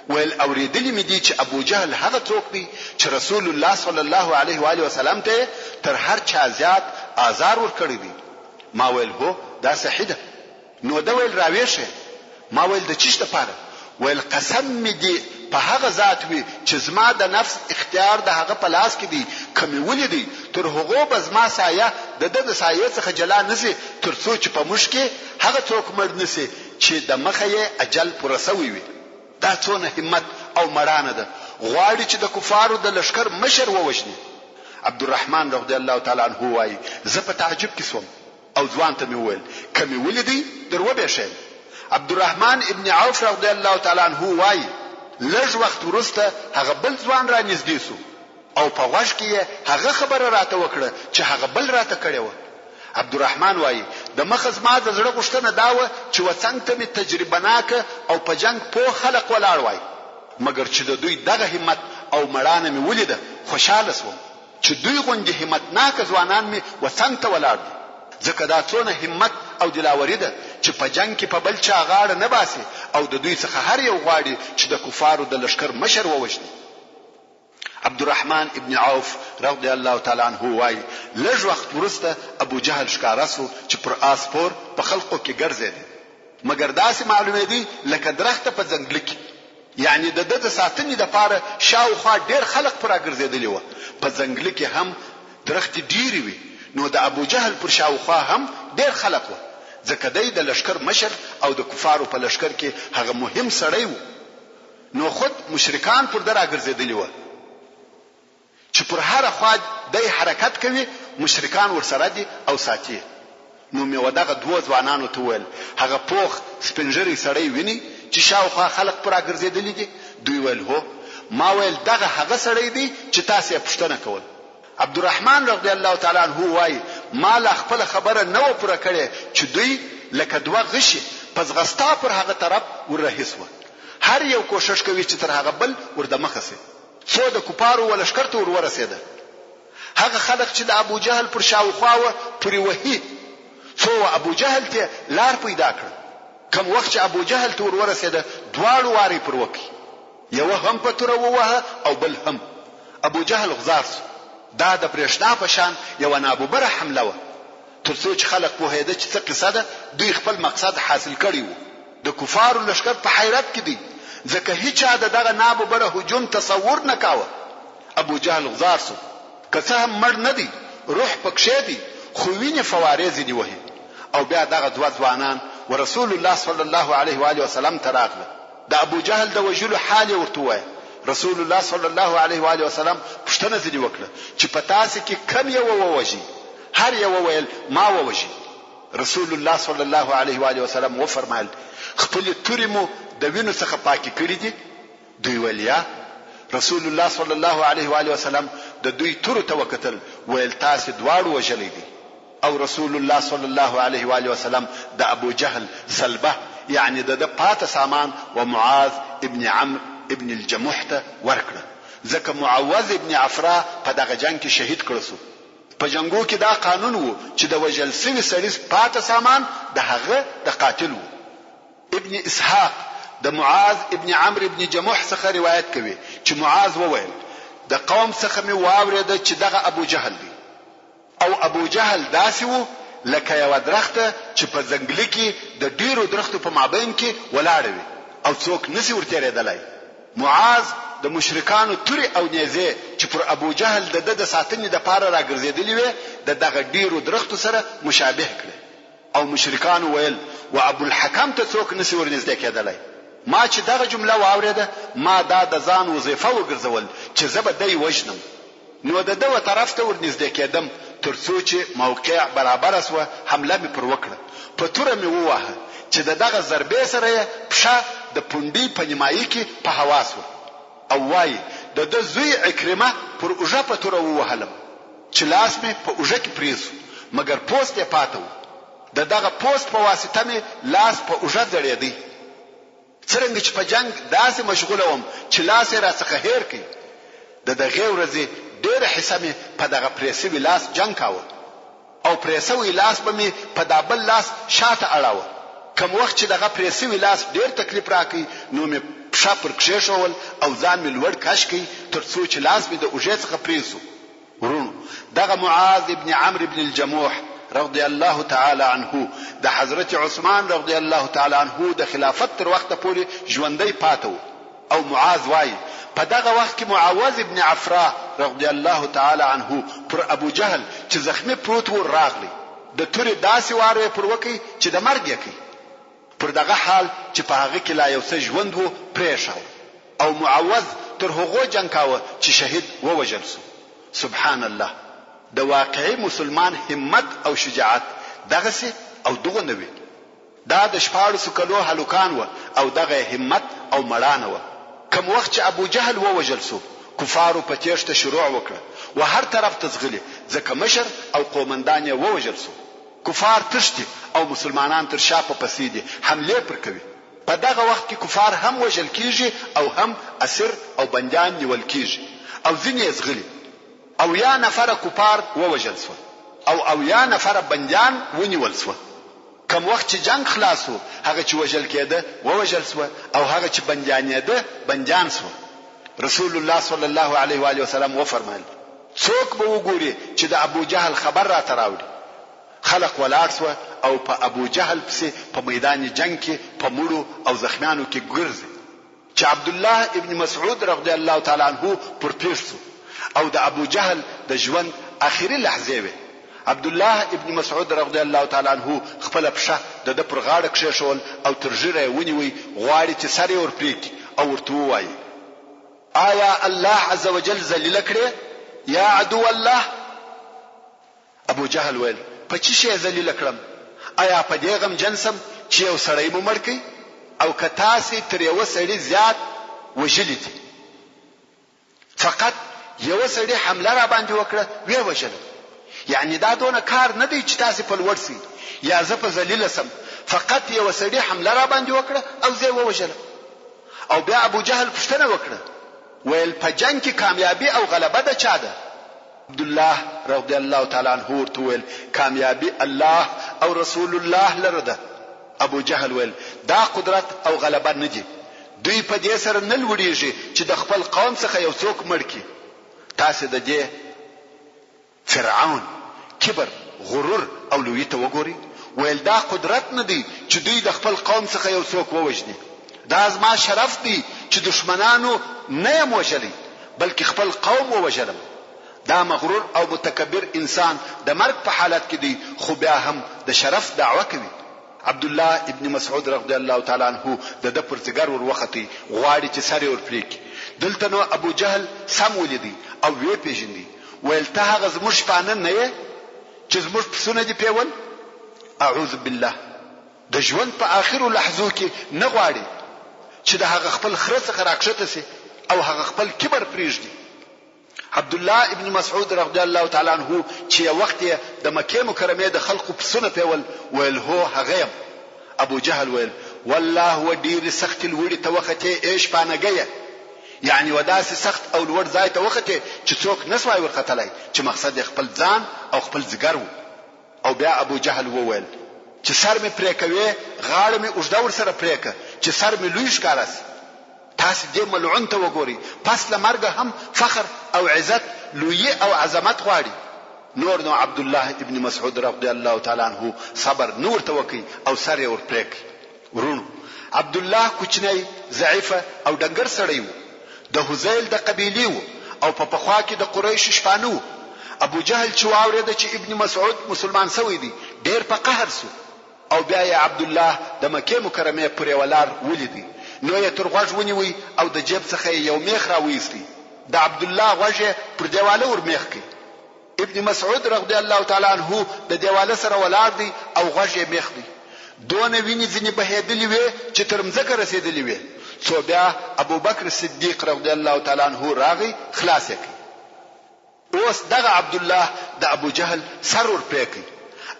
ویل اوریدلی مې دي چې ابو جهل هغه څوک دی چې رسول الله صلی الله علیه و آله وسلم ته تر هر چا زیات آزار ورکړی دی. ما ویل هو دا صحیح ده. نو دا ویل راویشه. ما ویل د چیش لپاره؟ ویل قسم می دی په هغه ذات وي چې زما د نفس اختیار د هغه په لاس کې دی، کمی ولیدي تر هغه به زما سایه د سایه څخه جلا نسی تر څو چې په مشکې هغه څوک مړ نسی چې د مخه یې اجل پوره سوی وي. دا څونه همت او مړانه ده، غواړي چې د کفارو د لشکر مشر ووجني. عبدالرحمن رضی الله تعالی عنہ وایي زه په تعجب کې سوم او ځوان ته مې وویل کمی ولیدي درو به شي. عبدالرحمن ابن عوف رضی الله تعالی عنہ وایي لږ وخت وروسته هغه بل ځوان را نږدې سو او په غوږ کې هغه خبره راته وکړه چې هغه بل راته کړې و. عبدالرحمن وایي د مخز ما د زړه غوښتنه دا و چې وڅنګ ته می تجربه ناکه او په جنگ په خلق ولاړ وای، مګر چې د دوی دغه همت او مړانه می ولیده خوشاله سوم چې دوی غوندې همت ناکه ځوانان می وڅنګ ته ولاړ دي. ځکه دا څونه همت او دلاوري ده چې په جنگ کې په بل چا غاړه نه باسي او د دوی څخه هر یو غواړي چې د کفارو د لشکر مشر ووجني. عبدالرحمن ابن عوف رضی الله تعالی عنہ وایي لږ وخت وروسته ابو جهل ښکارا سو چې پر آس پور په خلقو کې ګرځېده، مګر داسې معلومه دي لکه درخت په ځنګل کې، یعنی د ساتنې لپاره شاوخوا ډیر خلق پر ګرځېدلی و. په ځنګل کې هم درخت ډیری وي، نو د ابو جهل پر شاوخوا هم ډیر خلق و، ځکه د لشکر مشر او د کفارو په لشکر کې هغه مهم سړی و. نو خود مشرکان پر درا ګرځېدلی و چې پر هر خوا د حرکت کوي، مشرکان ورسره دي او ساتي. نو مې ودغه دوه ځوانانو ته ویل هغه پوخ سپنجري سړی ویني چې شاوخوا خلق پر ګرځېدلی دي؟ دوی ویل هو. ما ویل دغه هغه سړی دی چې تاسو یې پوښتنه کول. عبدالرحمن رضی الله تعالی عنہ وایي ما لا خپل خبره نه و پوره کړې چې دوی لکه دوه غشي پس غستا پر هغه طرف ورهیس و، هر یو کوشش کوي چې تر هغه بل ورده مخه سي. څو د کفارو ولشکر ته ورسېده، هغه خلک چې د ابو جهل پر شاوخوا و پرې وهي، څو ابو جهل ته لار پیدا کړ. کوم وخت چې ابو جهل ته ورسېده دواړو واري پر وکي، یو هم په تور ووهه او بل هم. ابو جهل غزار سو. دا د پرېشنا په شان یو نابوبره حمله و، تر څو چې خلک پوهېده چې څه قصه ده، دوی خپل مقصد حاصل کړی و. د کفارو لشکر په حیرت کې دی، ځکه هیڅ دغه نابوبره هجوم تصور نه کاوه. ابو جهل غزار سو، که څه هم مړ نه دی روح پکښې دی، خو وینې فوارې ځینې وهي. او بیا دغه دوه ځوانان ورسول الله صلی الله علیه و آله وسلم ته راغله. د ابو جهل د وژلو حال یې ورته ووایه. رسول الله صلی الله علیه و آله وسلم پوښتنه ځینې وکړه چې په تاسو کې کم یو ووژي؟ هر یو وویل ما ووژي. رسول الله صلی الله علیه و آله وسلم وفرمایل خپل توري مو د وینو څخه پاکي کړی دي؟ دوی ویل یا. رسول الله صلی الله علیه و آله وسلم د دوی تورو ته وکتل، ویل تاسو دواړو وژلې دي. او رسول الله صلی الله علیه و آله وسلم د ابو جهل سلبه یعنی د پات سامان و معاذ ابن عمرو ابن الجموح ته ورکړه، ځکه معوذ ابن عفراء په دغه جنگ کې شهید کړل شو. په جنگو کې دا قانون وو چې د وجل سوي سړي پات سامان د هغه د قاتل وو. ابن اسحاق د معاذ ابن عمرو ابن جموح څخه روایت کوي چې معاذ وویل د قوم څخه مې واورېده چې دغه ابو جهل دی، او ابو جهل داسې وو لکه یو درخته چې په ځنګل کې د ډیرو درختو په مابین کې ولاړ وي او څوک نسی ورتېرېدلی. معاذ د مشرکانو توري او نیزه چې پر ابو جهل د ساتنې د پاره راګرځېدلی وي د دغه ډیرو درختو سره مشابه کړي. او مشرکانو ویل و ابو الحکم ته څوک نسی ورنږدې کېدلی. ما چې دغه جمله واورېده ما دا د ځان وظیفه وګرځول چې زه به دی وژنم. نو د دوه طرف ته ورنږدې کېدم تر څو چې موقع برابر سوه، حمله مې پر وکړه. په توره مې وواهه چې دغه ضربې سره پښه د پونډۍ په نیمایي کې په هوا سوه. او وایي د زوی عکرمه پر اوږه په توره ووهلم چې لاس مې په اوږه کې پرېسو، مګر پوست یې پاته و. دغه پوست په واسطه مې لاس په اوږه ځړېدی. څرنګه چې په جنگ داسې مشغوله وم چې لاس یې راڅخه هیر کړي. د دغې ورځې ډېره حصه مې په دغه پرې سوي لاس جنګ کاوه. او او پرې سوی لاس به مې په دا بل لاس شاته اړاوه. کوم وخت چې دغه پرې سوی لاس ډېر تکلیف راکړي نو مې پښه پر کښېښول او ځان مې لوړ کش کړي تر څو چې لاس مې د اوږې څخه پرې سو. ورونو دغه معاذ ابن عمرو ابن الجموح رضی الله تعالی عنه د حضرت عثمان رضی الله تعالی عنه د خلافت تر وخت پورې ژوندۍ پاتو. او معاذ وایي په دغه وخت کې معوذ ابن عفراء رضی الله تعالی عنه پر ابو جهل چې زخمی پروت و راغلی د تورې داسې واره پر وکی چې د مرګ یې پر دغه حال چې په هغه کې لا یو څه ژوند وو پرېښاو او معوذ تر هغو جنګ کاوه چې شهید ووژل سو. سبحان الله د واقعي مسلمان همت او شجاعت دغسې او دغه نه وي. دا د 14 کلو هلوکان و او دغه همت او مړانه و. کوم وخت چې ابو جهل ووژل سو کفارو په تیښته شروع وکړه و هر طرف ته ځغلي ځکه مشر او قومندان یې ووژل سو. کفار تښتي او مسلمانان تر شا په پسې دي حمله پر کوي. په دغه وخت کې کفار هم وژل کیږي او هم اسیر او بندیان نیول کیږي او ځینې ځغلي. او یا نفر کفار ووژل سو او یا نفر بندیان ونیول سو. کوم وخت چې جنگ خلاصو هغه چې وژل کېده ووژل سو او هغه چې بندیانېده بندیان سو. رسول الله صلی الله علیه و آله وسلم وفرمایل څوک به وګوري چې د ابو جهل خبر را تراوړي. خلق ولاړ سو او په ابو جهل پسې په میدان جنگ کې په مړو او زخمیانو کې ګرځي چې عبد الله ابن مسعود رضی الله تعالی عنہ پر پیښ سو او د ابو جهل د ژوند اخیری لحظه وي. عبد الله ابن مسعود رضی الله تعالی عنہ خپل پښه د پر غاړه کښېښول او تر ژیره ونیوي غواړي چې سر یې ورپریږي او ورته ووایي آیا الله عز وجل ذلیل کړي یا عدو الله. ابو جهل ویل په چی شي ذلیل کړم؟ آیا په دې غم جنسم چې یو سړی مو مړ کړي او که تاسو تر یو سړی زیات وژلی دي؟ فقط یو سړی حمله را باندې وکړه وی وژل. یعنی دا دونه کار نه دی چې تاسو په لوړ سي یا زه په ذلیل سم. فقط یو سړی حمله را باندې وکړه او زه وژل. او بیا ابو جهل پوښتنه وکړه ویل په جنگ کې کامیابی او غلبه ده چا ده؟ عبد الله رضی الله تعالی عنہ ورته ویل کامیابی الله او رسول الله لره ده. ابو جهل ویل دا قدرت او غلبه نه دي. دوی په دې سره نه لوړیږي چې د خپل قوم څخه یو څوک مړ کړي. تاسو د دې فرعون کبر غرور او لوی ته وګوري ویل دا قدرت نه دی چې دوی د خپل قوم څخه یو څوک ووژني. دا زما شرف دی چې دشمنانو نه یم وژلی بلکې خپل قوم ووژلم. دا مغرور او متکبر انسان د مرګ په حالت کې دی خو بیا هم د شرف دعوه کوي. عبد الله ابن مسعود رضی الله تعالی عنہ د پر ځګر ور وختي غواړي چې سر ور پریک. دلته نو ابو جهل سم ولیدي او وی پیژندي ویل ته هغه زموږ شپانه نه یې چې زموږ پسونه دی پیول. اعوذ بالله د ژوند په اخرو لحظو کې نه غواړي چې د هغه خپل خره څخه راکښته سي او هغه خپل کبر پریږدي. عبد الله ابن مسعود رضی الله تعالی عنہ چې وخت د مکه مکرمه د خلقو پسونه پیول ویل هو هغه. ابو جهل ویل والله ودیر سخت الوړي توخته ايش پانګيه یعنی وداسي سخت او لوړ ځای ته وخته چې څوک نسوای ورختلای چې مقصد خپل ځان او خپل ځګر وو. او بیا ابو جهل وویل چې سر می پرې کوي غاړه می اوږده ور سره پرې ک چې سر می لوی ښکارس. تاسو دې ملعون ته وګوري پس لمرګه هم فخر او عزت لوی او عظمت غواړي. نور نو عبد الله ابن مسعود رضی الله تعالی عنہ صبر نور توکي او سر یې ور پرې ک. ورونو عبد الله کوچنی ضعیفه او ډنګر سړی وو د حذیل د قبیله وو او په پخوا کې د قریش شپانو. ابو جهل چې واورید چې ابن مسعود مسلمان شوی دی ډیر په قهر سو او بیا یې عبد الله د مکه مکرمه پرې ولار ولیدي نو یې تر غوږ ونیوي او د جیب څخه یو میخ راوېستی. د عبد الله غوږ پر دیواله ور میخ کی. ابن مسعود رضی الله تعالی عنہ د دیواله سره ولار دی او غوږ یې میخ دی. دونه ویني ځنی بهېدلی وي چې تر مځکه رسیدلی وي. څو بیا ابو بکر صدیق رضی الله تعالی عنہ راغی خلاص کړ. اوس دغه عبد الله د ابو جهل سر ور پېکی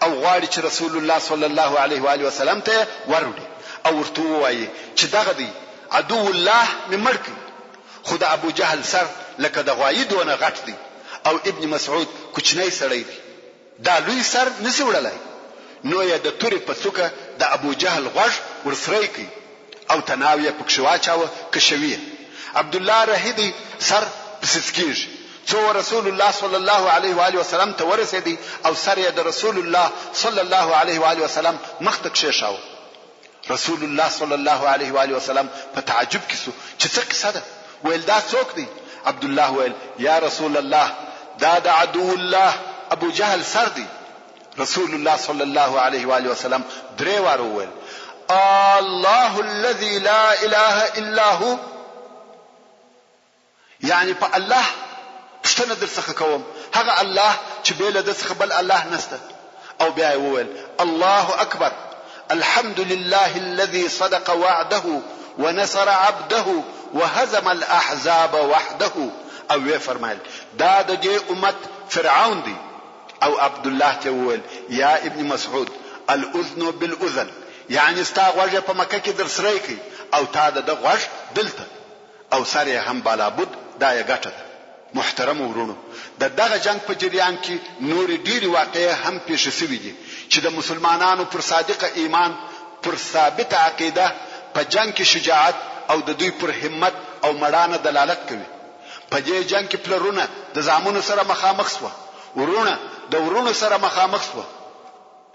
او غواړي چې رسول الله صلی الله علیه و آله وسلم ته ورودي او ورته وایي چې دغه دی عدو الله ممړک. خو د ابو جهل سر لکه د غوایي دونه غټ دی او ابن مسعود کوچنی سړی دی. دا لوی سر نسی وړلای. نو یې د تورې په څوکه د ابو جهل غوږ ورسری کی او تناوی پکښ واچاوه کشوی. عبد الله رهیدی سر پسسکیږي. څو رسول الله صلی الله علیه و آله وسلم ته ورسېدی او سر یې د رسول الله صلی الله علیه و آله وسلم مخ ته کښېښاو. رسول الله صلی الله علیه و آله وسلم په تعجب کې سو چې څه قصه ده. ویل دا څوک دی؟ عبد الله ویل یا رسول الله دا د عدو الله ابو جهل سر دی. رسول الله صلی الله علیه و آله وسلم درې واره ویل الله الذي لا اله الا هو، یعنی په الله پښتنه در څخه کوم، هغه الله چې بیل د څخه بل الله نشته. او بیا ویل الله اکبر الحمد لله الذي صدق وعده ونصر عبده وهزم الاحزاب وحده. او وی فرمایل دا د دې امت فرعون دی. او عبد الله ته ویل یا ابن مسعود الاذن بالاذن، یعنی ستا غوږ په مکه کې در سره کی او تا د غوږ دلته او سره هم بالابود دا یې ګټه. محترم ورونو، د دغه جنگ په جریان کې نور ډیری واقعې هم پیښ شوې دي چې د مسلمانانو پر صادقه ایمان، پر ثابت عقیده، په جنگ کې شجاعت او د دوی پر همت او مړانه دلالت کوي. په دې جنگ کې پلرونه د زامنو سره مخامخ شو، ورونه د ورونو سره مخامخ شو.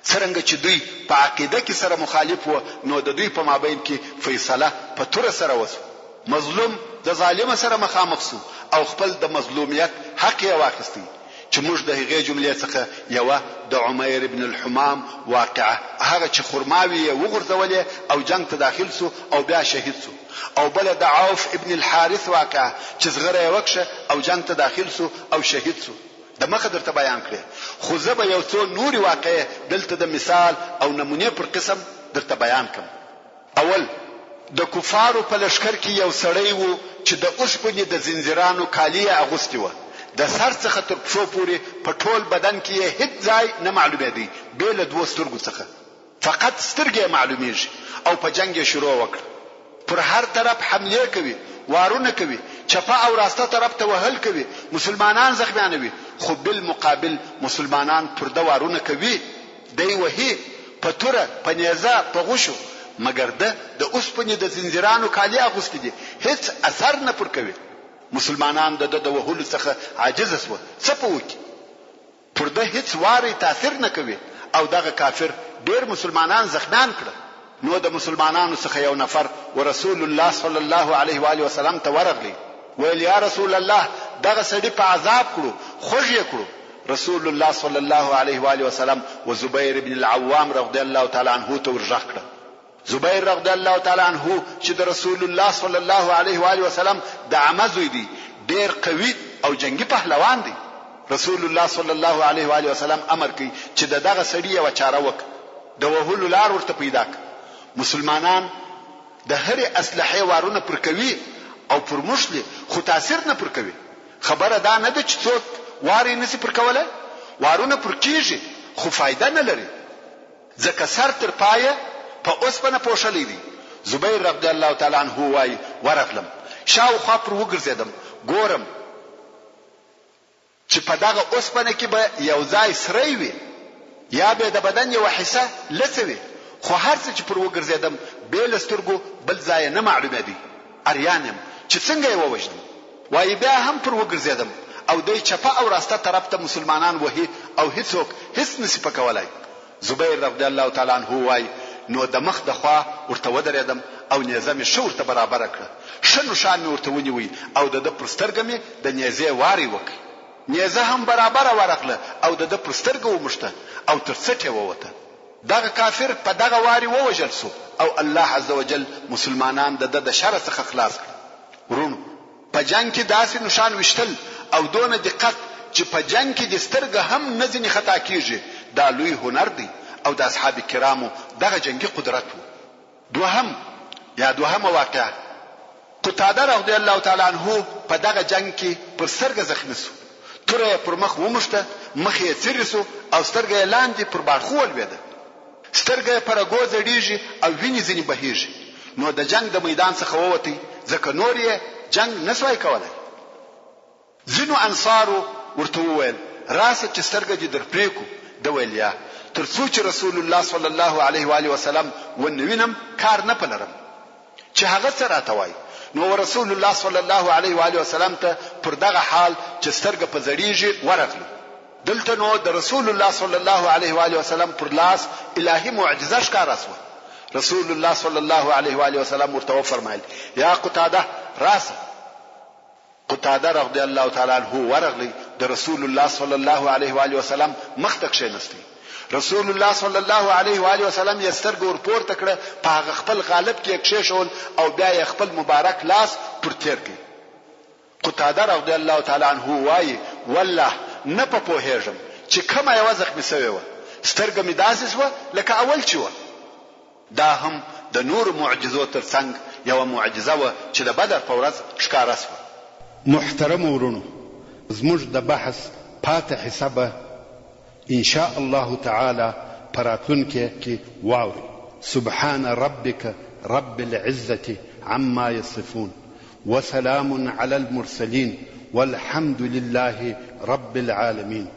څرنګه چې دوی په عقیده کې سره مخالف وو، نو د دوی په مابین کې فیصله په تور سره وسو. مظلوم د ظالم سره مخامخ شو او خپل د مظلومیت حق یې واخیستی. چې موږ د هغې جملې څخه یو د عمیر ابن الحمام واقعه، هغه چې خرماوي یې وغورځولې او جنگ ته داخل سو او بیا شهید سو. او بل د عوف ابن الحارث واقعه چې زغره یې وکشه او جنگ ته داخل سو او شهید سو. د مخه درته بیان کړې، خو زه به یو څو نوري واقعې دلته د مثال او نمونې پر قسم درته بیان کوم. اول د کفارو په لشکر کې یو سړی وو چې د اوسپنې د زنجیرانو کالیه اغوستې وه. د سر څخه تر پښو پورې په ټول بدن کې هیڅ ځای نه معلومېدی بې له دوو سترګو څخه، فقط سترګې معلومیږي. او په جنگ یې شروع وکړه. پر هر طرف حمله کوي، وارونه کوي، چپه او راسته طرف ته وهل کوي، مسلمانان زخمیانوي. خو بالمقابل مسلمانان پر د وارونه کوي، دی وهي په توره، په نیزه، په غوشو، مګر د اوسپنې د زنجیرانو کالی اغوستې دي، هیڅ اثر نه پر کوي. مسلمانان د وهلو څخه عاجز شول. څه په وکړي؟ پر د هیڅ واري تاثیر نه کوي او دغه کافر ډیر مسلمانان زخمیان کړه. نو د مسلمانانو څخه یو نفر ورسول الله صلی الله علیه و آله وسلم ته ورغلی. ویل یا رسول الله دغه سړي په عذاب کړو، خوږ یې کړو. رسول الله صلی الله علیه و آله وسلم و زبیر بن العوام رضی الله تعالی عنه ته ورغ کړ. زبیر رضی الله تعالی عنه چې د رسول الله صلی الله علیه و آله وسلم د عمه زوی دی، ډیر قوي او جنگي پهلوان دی. رسول الله صلی الله علیه و آله وسلم امر کوي چې دغه سړي یو چاره وک، د وهلو لار ورته پیدا ک. مسلمانان د هرې اسلحه وارونه پر کوي او پر مشله، خو تاثیر نه پر کوي. خبره دا نه ده چې څوک واري نسی پر کوله، وارونه پر کیږي خو فائدہ نه لري، ځکه سر تر پایه په اوسپنه پوښلې دي. زبیر رضی الله تعالی عنہ وای ورغلم، شاوخوا پر وګرځیدم، ګورم چې په دغه اوسپنه کې به یو ځای سری وي یا به د بدن یو حصہ لڅوي، خو هر څه چې پر وګرځیدم بیل سترګو بل ځای نه معلومه دي. اریانم چې څنګه یې ووجدم. وای بیا هم پر وګرځیدم او دای چپه او راسته طرف ته مسلمانان وهي او هیڅوک هیڅ نسی پکولای. زبیر رضی الله تعالی عنہ وای نو د مخ د خوا ورته ودرېدم او نیزه مې شو ورته برابر کړه، شنو شان مې ورته ونیوي او د پرسترګه مې د نیزه واري وک. نیزه هم برابر ورغله او د پرسترګه ومشته او تر څټه ووته. دغه کافر په دغه واري ووجل سو او الله عز وجل مسلمانان د شر څخه خلاص کړ. ورونو په جنگ کې داسې نشان وشتل او دونه دقت چې په جنگ کې د سترګه هم نه ځنې خطا کیږي، دا لوی هنر دی او د اصحاب کرامو دغه جنگي قدرت وو. دوهمه واقعه، قتاده رضی الله تعالی عنہ په دغه جنگ کې پر سترګه زخمی شو، توره پر مخ ومشته، مخ یې څیرې شو او سترګه یې لاندې پر باړخو ولوېده. سترګه پر غوځ ډیږي او ویني ځنې بهیږي. نو د جنگ د میدان څخه ووتی، ځکه نور یې جنگ نسوای کولای. ځینو انصارو ورته وویل راسه چې سترګه دې در پرې کو، د ویلیا تر څو چې رسول الله صلی الله علیه و آله وسلم ونوینم کار نه پلرم چې هغه سره توای نو رسول الله صلی الله علیه و آله وسلم ته پر دغه حال چې سترګه په زړیږي ورغلی دلته نو د رسول الله صلی الله علیه و آله وسلم پر لاس الهی معجزه ښکار اسوه رسول الله صلی الله علیه و آله وسلم ورته فرمایل یا قتاده راسه قتاده رضی الله تعالی عنہ ورغلی د رسول الله صلی الله علیه و آله وسلم مخ ته کښینستی رسول الله صلی الله علیه و آله وسلم یې سترګې ور پورته کړه په هغه خپل غالب کې کښېښول او بیا یې خپل مبارک لاس پر تیر کړ قتاده رضی الله تعالی عنہ وایي والله نه په پوهېږم چې کومه یوه زخمي سوې وه سترګه مې داسې سوه لکه اول چې وه دا هم د نور معجزو تر څنګ یوه معجزه وه چې د بدر په ورځ ښکاره سوه محترم ورونو زموږ د بحث پاتې حصه به ان شاء الله تعالی پراتونکې کې واوري سبحان ربك رب العزة عما يصفون وسلام على المرسلين والحمد لله رب العالمين